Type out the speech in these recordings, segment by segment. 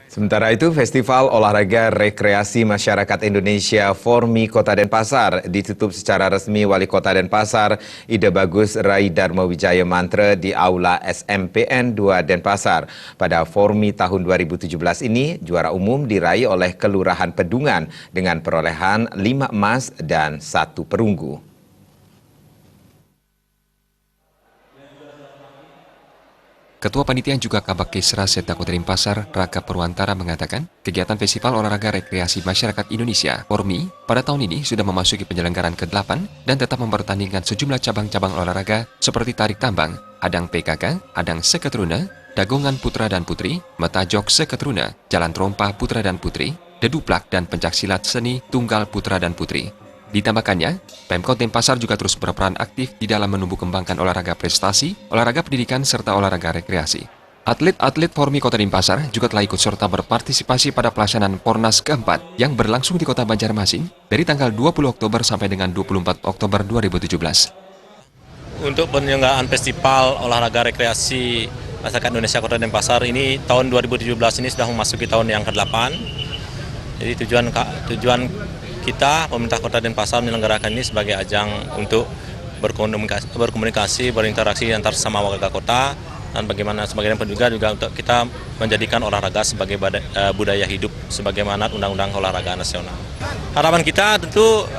Sementara itu, Festival Olahraga Rekreasi Masyarakat Indonesia Formi Kota Denpasar ditutup secara resmi Wali Kota Denpasar, Ide Bagus Rai Darmawijaya Mantra di Aula SMPN 2 Denpasar. Pada Formi tahun 2017 ini, juara umum diraih oleh Kelurahan Pedungan dengan perolehan 5 emas dan 1 perunggu. Ketua Panitia juga Kabak Kesra Setda Kota Denpasar, Raka Purwantara mengatakan, kegiatan Festival Olahraga Rekreasi Masyarakat Indonesia, Formi, pada tahun ini sudah memasuki penyelenggaraan ke-8 dan tetap mempertandingkan sejumlah cabang-cabang olahraga seperti tarik tambang, adang PKK, adang seketruna, dagongan putra dan putri, metajok seketruna, jalan trompa putra dan putri, deduplak dan pencaksilat seni tunggal putra dan putri. Ditambahkannya, Pemkot Denpasar juga terus berperan aktif di dalam menumbuh kembangkan olahraga prestasi, olahraga pendidikan, serta olahraga rekreasi. Atlet-atlet Formi Kota Denpasar juga telah ikut serta berpartisipasi pada pelaksanaan Pornas keempat yang berlangsung di Kota Banjarmasin dari tanggal 20 Oktober sampai dengan 24 Oktober 2017. Untuk penyelenggaraan Festival Olahraga Rekreasi Masyarakat Indonesia Kota Denpasar ini tahun 2017 ini sudah memasuki tahun yang ke-8. Jadi tujuan kita, pemerintah Kota Denpasar, menyelenggarakan ini sebagai ajang untuk berkomunikasi, berinteraksi antar sesama warga kota, dan bagaimana sebagainya juga untuk kita menjadikan olahraga sebagai budaya hidup sebagaimana Undang-Undang Olahraga Nasional. Harapan kita tentu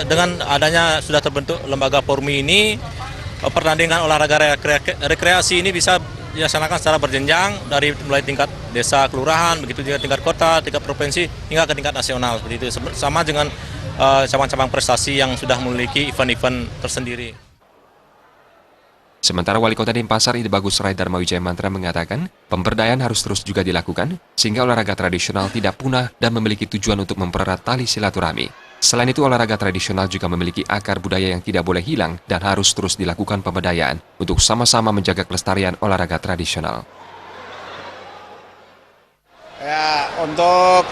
dengan adanya sudah terbentuk lembaga Formi ini, pertandingan olahraga rekreasi ini bisa dilaksanakan secara berjenjang dari mulai tingkat desa, kelurahan, begitu juga tingkat kota, tingkat provinsi, hingga ke tingkat nasional. Seperti itu, sama dengan cabang-cabang prestasi yang sudah memiliki event-event tersendiri. Sementara Wali Kota Denpasar Ide Bagus Rai Darmawijaya Mantra mengatakan, pemberdayaan harus terus juga dilakukan sehingga olahraga tradisional tidak punah dan memiliki tujuan untuk mempererat tali silaturahmi. Selain itu, olahraga tradisional juga memiliki akar budaya yang tidak boleh hilang dan harus terus dilakukan pemberdayaan untuk sama-sama menjaga kelestarian olahraga tradisional. Ya, untuk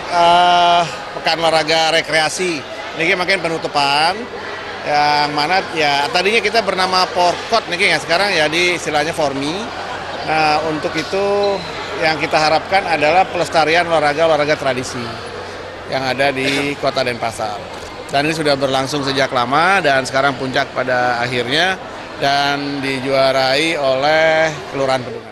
Pekan Olahraga Rekreasi, ini makin penutupan, yang mana ya tadinya kita bernama Porkot, nih ya sekarang ya di istilahnya Formi. Nah, untuk itu yang kita harapkan adalah pelestarian olahraga tradisi yang ada di Kota Denpasar. Dan ini sudah berlangsung sejak lama dan sekarang puncak pada akhirnya dan dijuarai oleh Kelurahan Pedungan.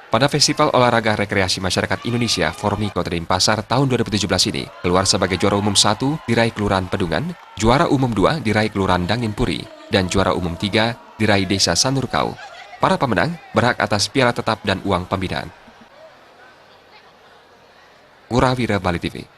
Pada Festival Olahraga Rekreasi Masyarakat Indonesia Formi Kota Denpasar tahun 2017 ini, keluar sebagai juara umum 1 diraih Kelurahan Pedungan, juara umum 2 diraih Kelurahan Danginpuri, dan juara umum 3 diraih Desa Sanurkau. Para pemenang berhak atas piala tetap dan uang pembinaan. Urawira Bali TV.